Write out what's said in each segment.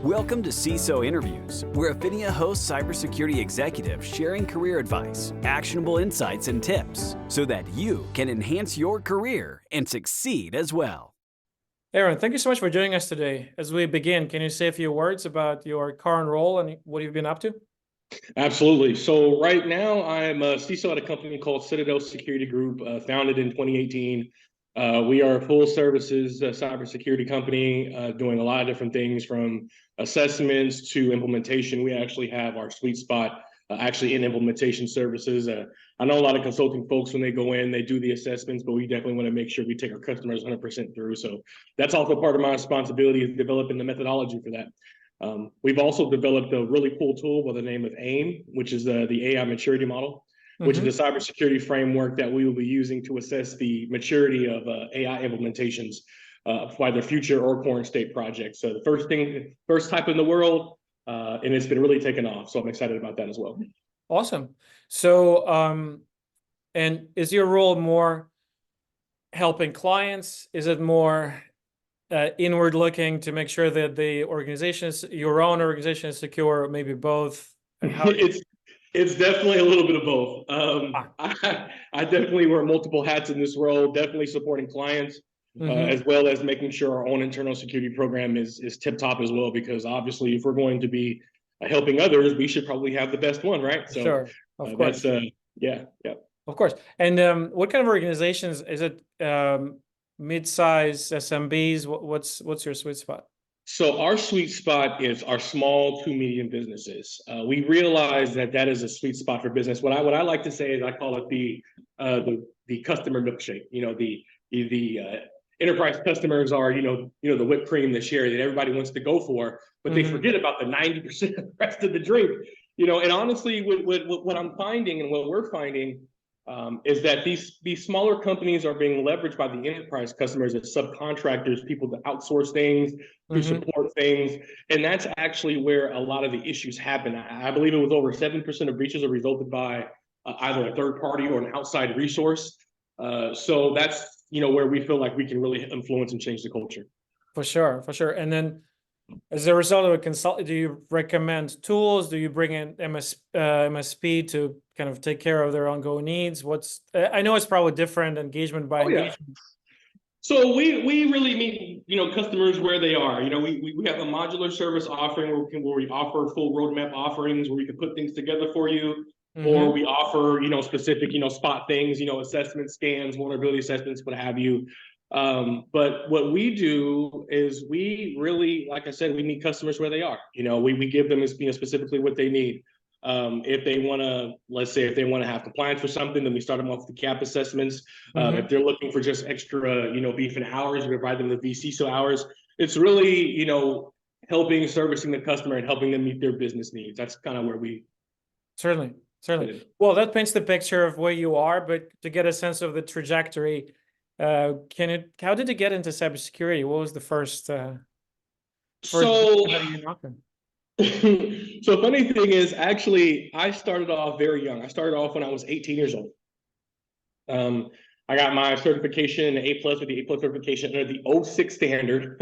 Welcome to CISO Interviews, where Affinia hosts cybersecurity executives sharing career advice, actionable insights, and tips so that you can enhance your career and succeed as well. Aaron, thank you so much for joining us today. As we begin, can you say a few words about your current role and what you've been up to? Absolutely. So right now I'm a CISO at a company called Citadel Security Group, founded in 2018. We are a full services cybersecurity company doing a lot of different things from assessments to implementation. We actually have our sweet spot actually in implementation services. I know a lot of consulting folks, when they go in, they do the assessments, but we definitely want to make sure we take our customers 100% through. So that's also part of my responsibility, is developing the methodology for that. We've also developed a really cool tool by the name of AIM, which is the AI maturity model, which is a cybersecurity framework that we will be using to assess the maturity of AI implementations for either future or current state projects. So the first type in the world, and it's been really taken off. So I'm excited about that as well. Awesome. So, and is your role more helping clients? Is it more inward looking to make sure that the your own organization is secure, maybe both? It's definitely a little bit of both. I definitely wear multiple hats in this role, definitely supporting clients, as well as making sure our own internal security program is tip top as well, because obviously if we're going to be helping others, we should probably have the best one, right? So sure, of course. That's, yeah. Of course. And what kind of organizations is it? Mid-size SMBs? What's your sweet spot? So our sweet spot is our small to medium businesses. We realize that is a sweet spot for business. What I like to say is I call it the customer milkshake. You know, the enterprise customers are the whipped cream, the sherry that everybody wants to go for, but they forget about the 90% of the rest of the drink. And honestly, what I'm finding and what we're finding is that these smaller companies are being leveraged by the enterprise customers as subcontractors, people to outsource things, to support things. And that's actually where a lot of the issues happen. I believe it was over 7% of breaches are resulted by either a third party or an outside resource. So that's, where we feel like we can really influence and change the culture. For sure, for sure. And then as a result of a consult, do you recommend tools? Do you bring in MSP to kind of take care of their ongoing needs? I know it's probably different engagement by engagement. Yeah. So we really meet customers where they are. We have a modular service offering where we offer full roadmap offerings where we can put things together for you, or we offer specific spot things, assessment scans, vulnerability assessments, what have you. But what we do is we really, like I said, we meet customers where they are. We give them specifically what they need. If they want to, let's say, if they want to have compliance for something, then we start them off with the CAP assessments. If they're looking for just extra, beef and hours, we provide them the vCISO hours. It's really, helping, servicing the customer and helping them meet their business needs. That's kind of where we. Certainly. Well, that paints the picture of where you are, but to get a sense of the trajectory, how did you get into cybersecurity? What was the first? How do you knock them? So funny thing is, actually, I started off very young. I started off when I was 18 years old. I got my certification, A+ with the A+ certification under the 06 standard,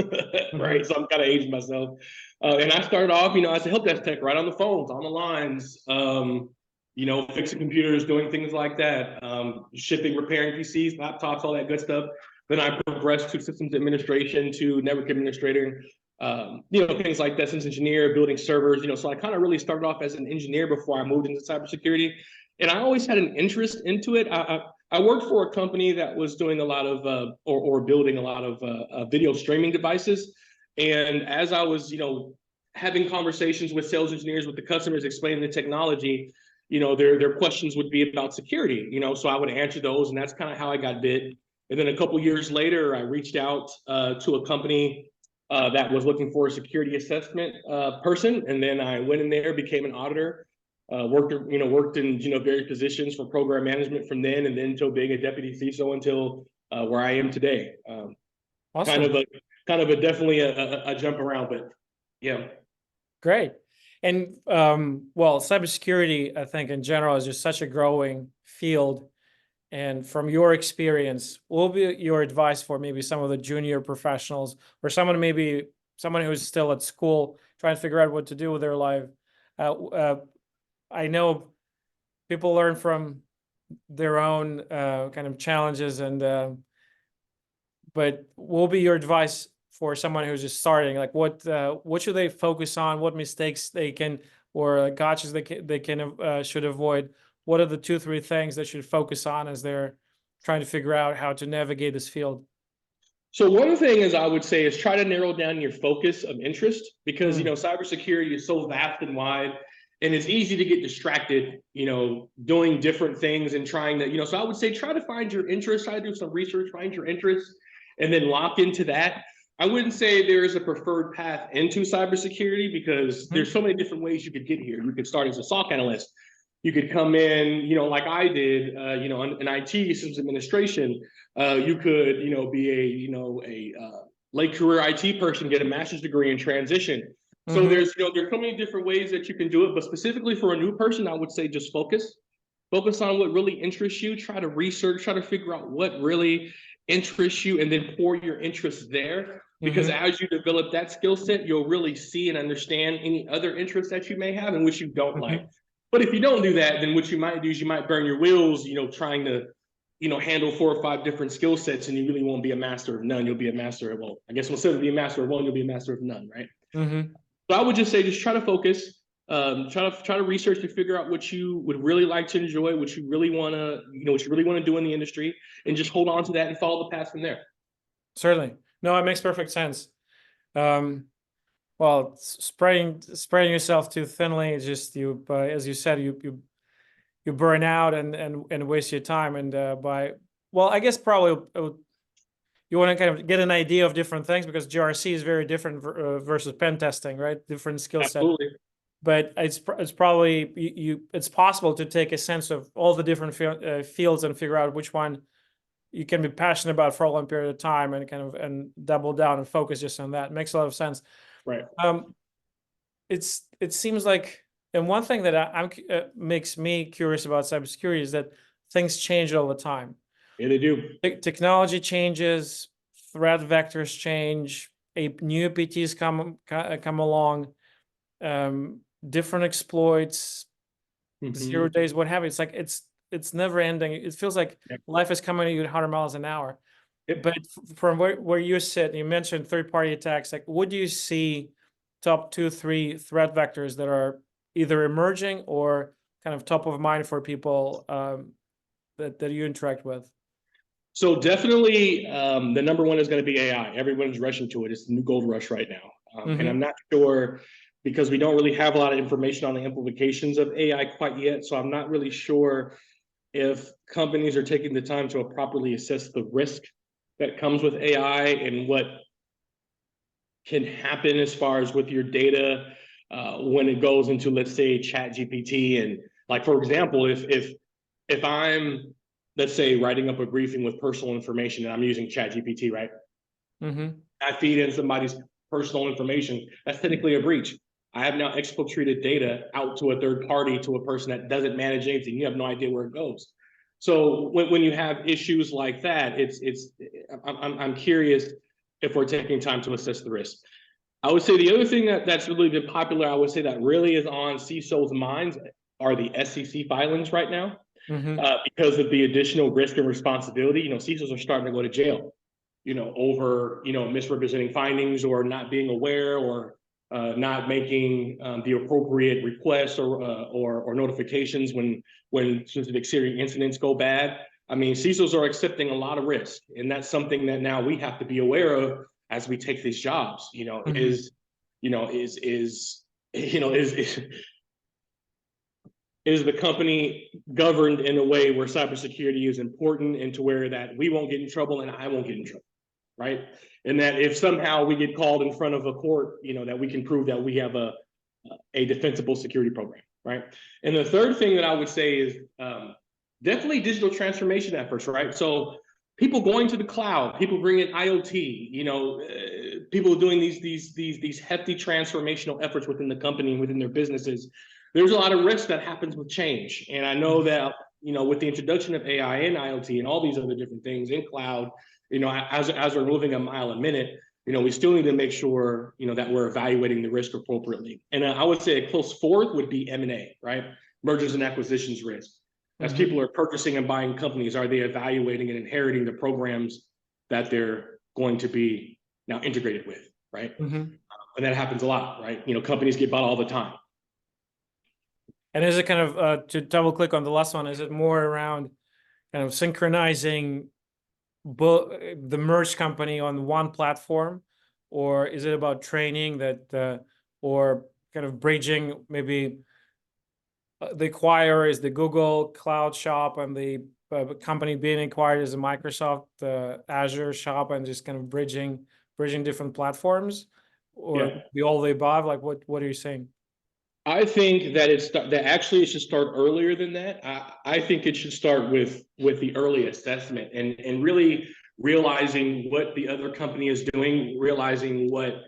right? So I'm kind of aging myself. And I started off, as a help desk tech, right on the phones, on the lines, fixing computers, doing things like that, shipping, repairing PCs, laptops, all that good stuff. Then I progressed to systems administration, to network administrator, things like that, systems engineer, building servers, so I kind of really started off as an engineer before I moved into cybersecurity. And I always had an interest into it. I worked for a company that was doing a lot of, or building a lot of video streaming devices. And as I was, having conversations with sales engineers, with the customers, explaining the technology, their questions would be about security, so I would answer those, and that's kind of how I got bit. And then a couple years later, I reached out to a company that was looking for a security assessment person, and then I went in there, became an auditor, worked in various positions for program management from then, and then to being a deputy CISO until where I am today. Awesome. Kind of a definitely a jump around, but yeah. Great. And well, cybersecurity, I think in general, is just such a growing field. And from your experience, what will be your advice for maybe some of the junior professionals or someone maybe someone who's still at school trying to figure out what to do with their life. I know people learn from their own kind of challenges, and but what will be your advice for someone who's just starting? Like, what should they focus on? What mistakes they can, or gotchas they can should avoid? What are the 2-3 things they should focus on as they're trying to figure out how to navigate this field? So one thing is I would say is try to narrow down your focus of interest, because cybersecurity is so vast and wide, and it's easy to get distracted, doing different things and trying to, so I would say try to find your interest, try to do some research, find your interest, and then lock into that. I wouldn't say there is a preferred path into cybersecurity, because there's so many different ways you could get here. You could start as a SOC analyst. You could come in, like I did, in IT systems administration. You could, be a late career IT person, get a master's degree and transition. So there's so many different ways that you can do it. But specifically for a new person, I would say just focus on what really interests you. Try to research, try to figure out what really interests you, and then pour your interest there. Because as you develop that skill set, you'll really see and understand any other interests that you may have and which you don't like. But if you don't do that, then what you might do is you might burn your wheels, trying to, handle 4 or 5 different skill sets, and you really won't be a master of none. You'll be a master of, well, I guess instead of being a master of one, you'll be a master of none, right? So I would just say, just try to focus, try to research to figure out what you would really like to enjoy, what you really want to, what you really want to do in the industry, and just hold on to that and follow the path from there. Certainly. No, it makes perfect sense. Well, spreading yourself too thinly is just as you said, you burn out and waste your time. And I guess probably you want to kind of get an idea of different things, because GRC is very different versus pen testing, right? Different skill set. Absolutely. But it's probably it's possible to take a sense of all the different fields and figure out which one you can be passionate about for a long period of time, and kind of and double down and focus just on that. It makes a lot of sense. Right. It seems like, and one thing that makes me curious about cybersecurity is that things change all the time. Yeah, they do. Technology changes, threat vectors change, new APTs come along, different exploits, 0 days, what have you. It's like it's never ending. It feels like life is coming at you at 100 miles an hour. But from where you sit, you mentioned third-party attacks. Like, what do you see top 2-3 threat vectors that are either emerging or kind of top of mind for people that you interact with? So definitely, the number one is going to be AI. Everyone's rushing to it. It's the new gold rush right now. And I'm not sure, because we don't really have a lot of information on the implications of AI quite yet. So I'm not really sure if companies are taking the time to properly assess the risk that comes with AI and what can happen as far as with your data when it goes into, let's say, ChatGPT. And like, for example, if I'm, let's say, writing up a briefing with personal information and I'm using ChatGPT, right? I feed in somebody's personal information. That's technically a breach. I have now exfiltrated data out to a third party, to a person that doesn't manage anything. You have no idea where it goes. So when you have issues like that, I'm curious if we're taking time to assess the risk. I would say the other thing that's really been popular, I would say that really is on CISO's minds, are the SEC filings right now, because of the additional risk and responsibility. CISOs are starting to go to jail, over misrepresenting findings, or not being aware, or not making the appropriate requests or notifications when specific serious incidents go bad. I mean, CISOs are accepting a lot of risk, and that's something that now we have to be aware of as we take these jobs. Is the company governed in a way where cybersecurity is important, and to where that we won't get in trouble and I won't get in trouble, right? And that if somehow we get called in front of a court, that we can prove that we have a defensible security program, right? And the third thing that I would say is definitely digital transformation efforts, right? So people going to the cloud, people bringing IoT, people doing these hefty transformational efforts within the company and within their businesses. There's a lot of risk that happens with change. And I know that, with the introduction of AI and IoT and all these other different things in cloud, as we're moving a mile a minute, we still need to make sure, that we're evaluating the risk appropriately. And I would say a close fourth would be M&A, right? Mergers and acquisitions risk. As people are purchasing and buying companies, are they evaluating and inheriting the programs that they're going to be now integrated with, right? And that happens a lot, right? Companies get bought all the time. And is it kind of, to double click on the last one, is it more around kind of synchronizing the merged company on one platform, or is it about training that, or kind of bridging maybe the acquirer is the Google Cloud shop and the company being acquired is a Microsoft Azure shop, and just kind of bridging different platforms, or the all the above? Like what are you saying? I think that it should start earlier than that. I think it should start with the early assessment and really realizing what the other company is doing, realizing what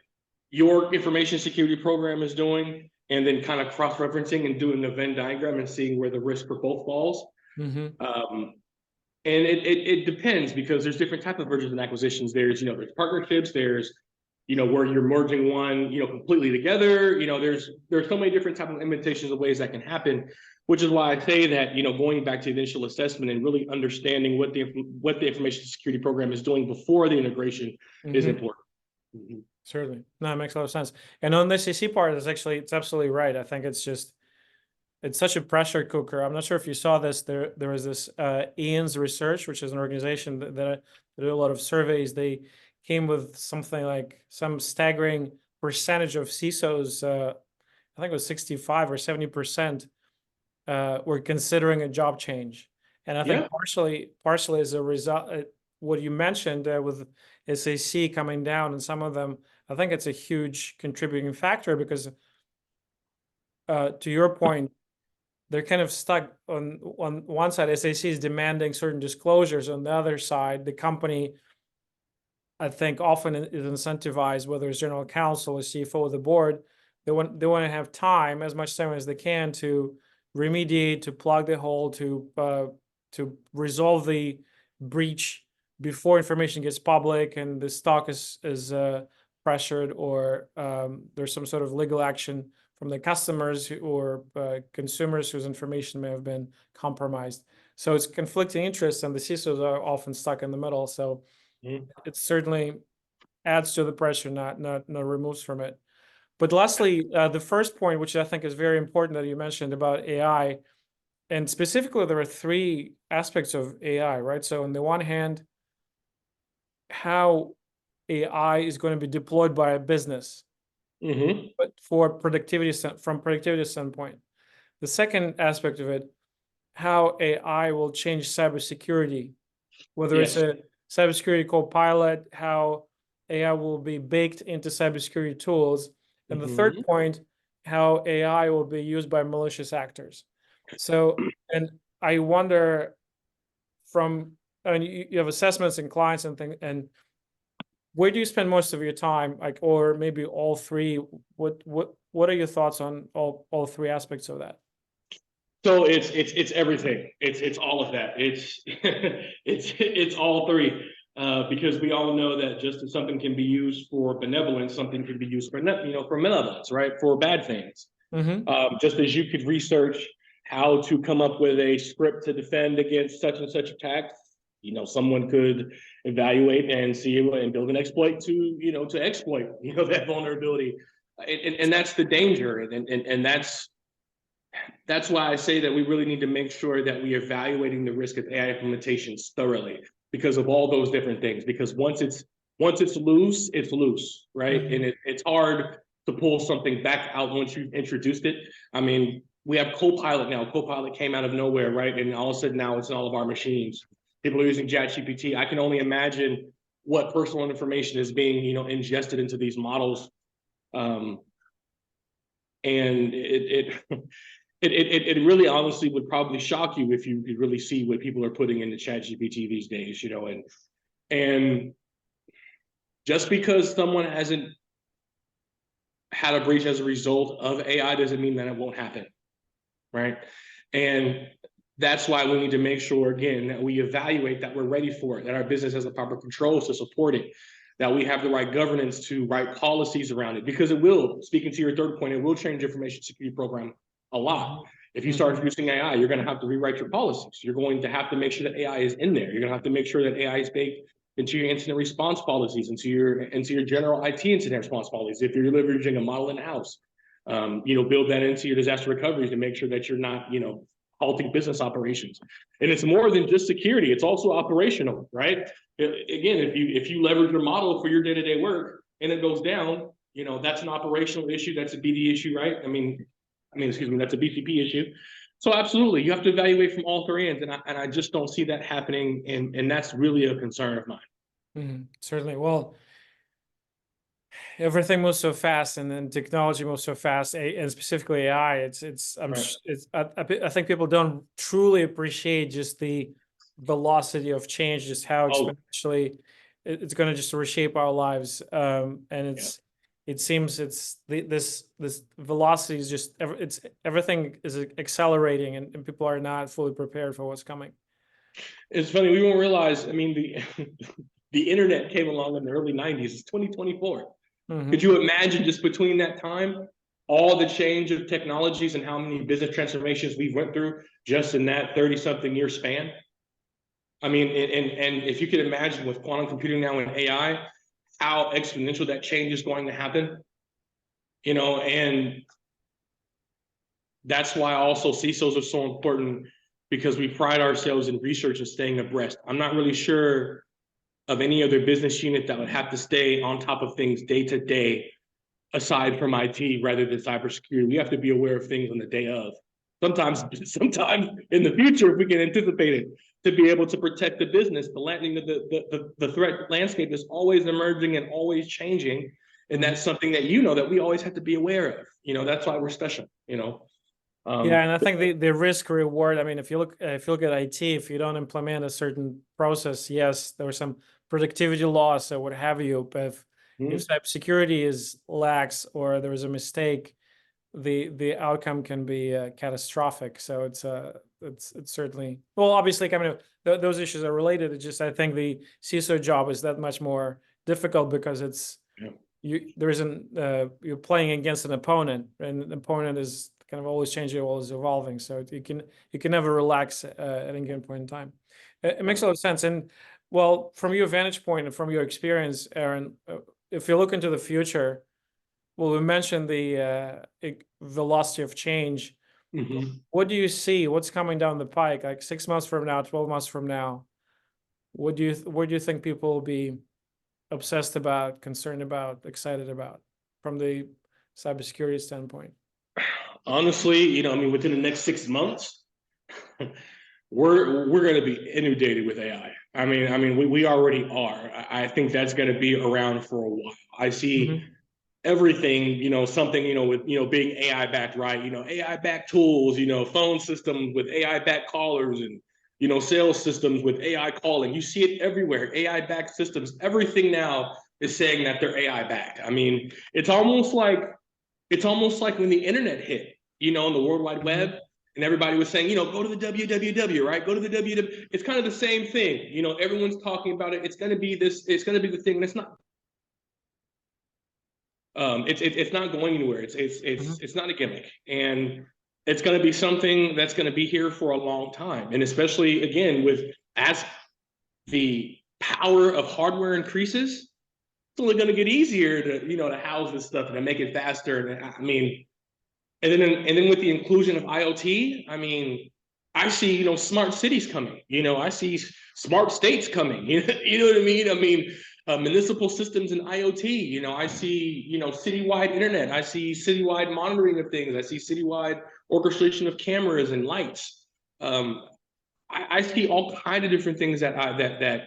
your information security program is doing, and then kind of cross-referencing and doing the Venn diagram and seeing where the risk for both falls. And it depends, because there's different types of mergers and acquisitions. There's partnerships, there's where you're merging one completely together. There's so many different types of implementations of ways that can happen, which is why I say that going back to the initial assessment and really understanding what the information security program is doing before the integration is important. Certainly. No, it makes a lot of sense. And on the SEC part, it's absolutely right. I think it's such a pressure cooker. I'm not sure if you saw this. There was this Ian's Research, which is an organization that do a lot of surveys. They came with something like some staggering percentage of CISOs, I think it was 65 or 70%, were considering a job change. And I think partially as a result, what you mentioned with SAC coming down, and some of them, I think it's a huge contributing factor, because to your point, they're kind of stuck on one side. SAC is demanding certain disclosures. On the other side, the company, I think, often is incentivized, whether it's general counsel or CFO or the board, they want to have time, as much time as they can, to remediate, to plug the hole, to resolve the breach before information gets public and the stock is pressured, or there's some sort of legal action from the customers or consumers whose information may have been compromised. So it's conflicting interests, and the CISOs are often stuck in the middle. So it certainly adds to the pressure, not removes from it. But lastly, the first point, which I think is very important that you mentioned about AI, and specifically there are three aspects of AI, right? So on the one hand, how AI is going to be deployed by a business, but from productivity standpoint. The second aspect of it, how AI will change cybersecurity, whether it's a cybersecurity co-pilot, how AI will be baked into cybersecurity tools. And the third point, how AI will be used by malicious actors. So, and I wonder, you have assessments and clients and things, and where do you spend most of your time, like, or maybe all three? What are your thoughts on all three aspects of that? So it's everything. It's all of that. It's all three. Because we all know that just as something can be used for benevolence, something can be used for malevolence, right? For bad things. Just as you could research how to come up with a script to defend against such and such attack, someone could evaluate and see and build an exploit to exploit that vulnerability, and that's the danger, and that's why I say that we really need to make sure that we are evaluating the risk of AI implementations thoroughly, because of all those different things. Because once it's loose, it's loose, right? And it's hard to pull something back out once you've introduced it. I mean, we have Copilot now. Copilot came out of nowhere, right? And all of a sudden now it's in all of our machines. People are using ChatGPT. I can only imagine what personal information is being, ingested into these models. And it really honestly would probably shock you if you could really see what people are putting into ChatGPT these days, and just because someone hasn't had a breach as a result of AI doesn't mean that it won't happen, right? And that's why we need to make sure, again, that we evaluate that we're ready for it, that our business has the proper controls to support it. that we have the right governance to write policies around it, because it will, speaking to your third point, it will change information security program a lot. If you start using AI, you're going to have to rewrite your policies. You're going to have to make sure that AI is in there. You're going to have to make sure that AI is baked into your incident response policies, into your general IT incident response policies. If you're leveraging a model in house, build that into your disaster recovery to make sure that you're not, halting business operations. And it's more than just security; it's also operational, right? Again, if you leverage your model for your day-to-day work and it goes down, that's an operational issue. That's a BD issue, right? Excuse me, that's a BCP issue. So absolutely, you have to evaluate from all three ends, and I just don't see that happening, and that's really a concern of mine. Certainly. Well, everything moves so fast, and then technology moves so fast, and specifically AI. I think people don't truly appreciate just the velocity of change, just how exponentially it's going to just reshape our lives. And it seems this velocity is just everything is accelerating, and people are not fully prepared for what's coming. It's funny, we won't realize. The internet came along in the early 90s. It's 2024. Could you imagine, just between that time, all the change of technologies and how many business transformations we went through just in that 30-something year span? And if you could imagine with quantum computing now and AI, how exponential that change is going to happen, and that's why also CISOs are so important, because we pride ourselves in research and staying abreast. I'm not really sure of any other business unit that would have to stay on top of things day to day, aside from IT, rather than cybersecurity. We have to be aware of things on the day of. Sometimes in the future, if we can anticipate it, to be able to protect the business. The threat landscape is always emerging and always changing, and that's something that that we always have to be aware of. That's why we're special. And I think the risk reward. If you look at IT, if you don't implement a certain process, yes, there were some productivity loss or what have you. But if cybersecurity is lax or there is a mistake, the outcome can be catastrophic. So it's certainly, well, obviously, those issues are related. It's just, I think the CISO job is that much more difficult, because you're playing against an opponent, and the opponent is kind of always changing, always evolving. So you can never relax at any given point in time. It makes a lot of sense. And well, from your vantage point and from your experience, Aaron, if you look into the future, well, we mentioned the velocity of change. What do you see? What's coming down the pike? Like 6 months from now, 12 months from now, where do you think people will be obsessed about, concerned about, excited about, from the cybersecurity standpoint? Honestly, within the next 6 months, we're going to be inundated with AI. We already are. I think that's going to be around for a while. I see everything, something, with, being AI backed, right? AI backed tools, phone systems with AI backed callers, and, sales systems with AI calling. You see it everywhere. AI backed systems. Everything now is saying that they're AI backed. It's almost like when the internet hit, in the World Wide Web, and everybody was saying, go to the www, right? Go to the www. It's kind of the same thing. Everyone's talking about it. It's going to be this. It's going to be the thing. And it's not. It's not going anywhere. It's not a gimmick, and it's going to be something that's going to be here for a long time. And especially again, as the power of hardware increases, it's only going to get easier to house this stuff and to make it faster. And then with the inclusion of IoT, I see smart cities coming. I see smart states coming. You know what I mean? Municipal systems and IoT. I see citywide internet. I see citywide monitoring of things. I see citywide orchestration of cameras and lights. I see all kinds of different things that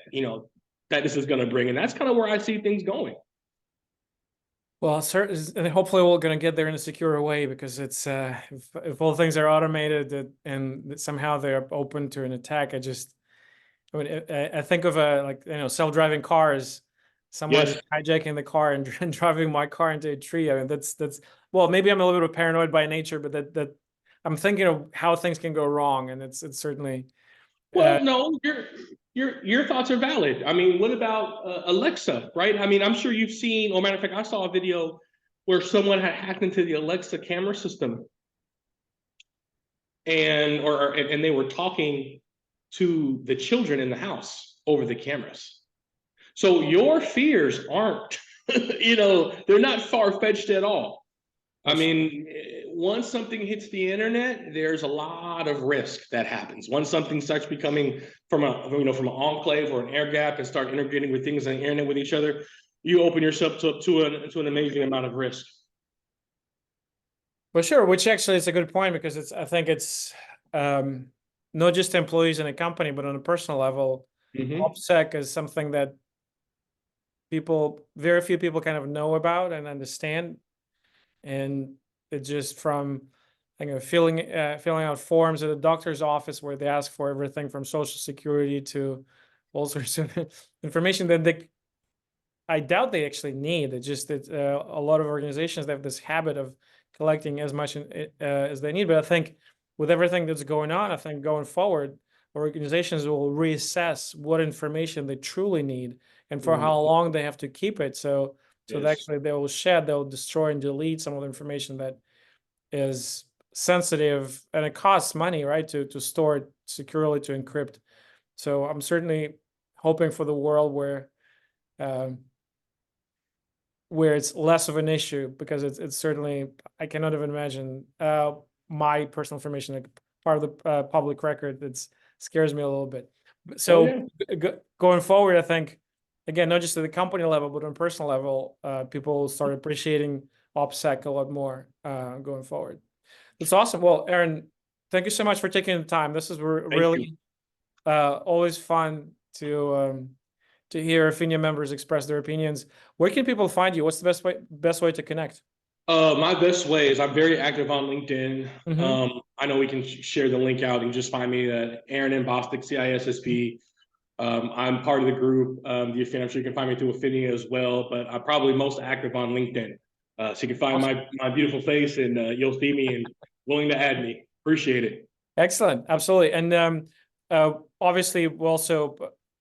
this is going to bring, and that's kind of where I see things going. Well, and hopefully we're going to get there in a secure way, because it's if all things are automated and somehow they're open to an attack, I think of self-driving cars, someone just hijacking the car and driving my car into a tree. That's well, maybe I'm a little bit paranoid by nature, but that I'm thinking of how things can go wrong, and it's certainly. Well, no, your thoughts are valid. I mean, what about Alexa, right? I mean, I'm sure you've seen, or matter of fact, I saw a video where someone had hacked into the Alexa camera system, and they were talking to the children in the house over the cameras. So your fears aren't, they're not far-fetched at all. I mean, once something hits the internet, there's a lot of risk that happens. Once something starts becoming from an enclave or an air gap and start integrating with things on the internet with each other, you open yourself to an amazing amount of risk. Well, sure, which actually is a good point, because I think it's not just employees in a company, but on a personal level, OPSEC is something that very few people kind of know about and understand. And it's just from filling out forms at the doctor's office where they ask for everything from Social Security to all sorts of information that I doubt they actually need. It's just that a lot of organizations have this habit of collecting as much as they need. But I think with everything that's going on, I think going forward, organizations will reassess what information they truly need and for how long they have to keep it. So actually they'll destroy and delete some of the information that is sensitive, and it costs money, right, to store it securely, to encrypt. So I'm certainly hoping for the world where it's less of an issue, because it's certainly, I cannot even imagine my personal information, like part of the public record. That scares me a little bit. So going forward, I think, again, not just at the company level, but on a personal level, people will start appreciating OPSEC a lot more going forward. That's awesome. Well, Aaron, thank you so much for taking the time. This is really always fun to hear PHINIA members express their opinions. Where can people find you? What's the best way to connect? My best way is I'm very active on LinkedIn. I know we can share the link out. You can just find me at Aaron and Bostick, CISSP. I'm part of the group, I'm sure you can find me through PHINIA as well, but I'm probably most active on LinkedIn. So you can find my beautiful face, and you'll see me, and willing to add me. Appreciate it. Excellent. Absolutely. And obviously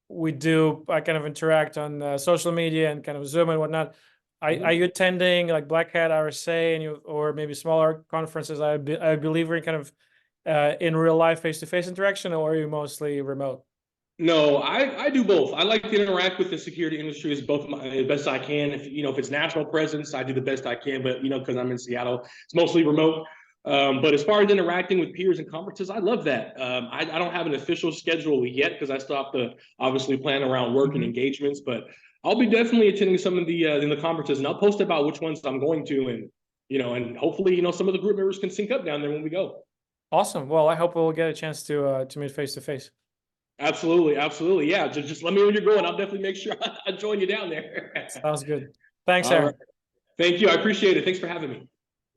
we do kind of interact on social media and kind of Zoom and whatnot. Are you attending like Black Hat RSA or maybe smaller conferences? I believe we're kind of in real life, face-to-face interaction, or are you mostly remote? No, I do both. I like to interact with the security industry as best I can. If it's national presence, I do the best I can. But because I'm in Seattle, it's mostly remote. But as far as interacting with peers and conferences, I love that. I don't have an official schedule yet, because I still have to obviously plan around work and engagements. But I'll be definitely attending some of the conferences, and I'll post about which ones I'm going to, and and hopefully some of the group members can sync up down there when we go. Awesome. Well, I hope we'll get a chance to meet face to face. Absolutely, absolutely. Yeah, just let me know when you're going. I'll definitely make sure I join you down there. Sounds good. Thanks, Aaron. Right. Thank you. I appreciate it. Thanks for having me.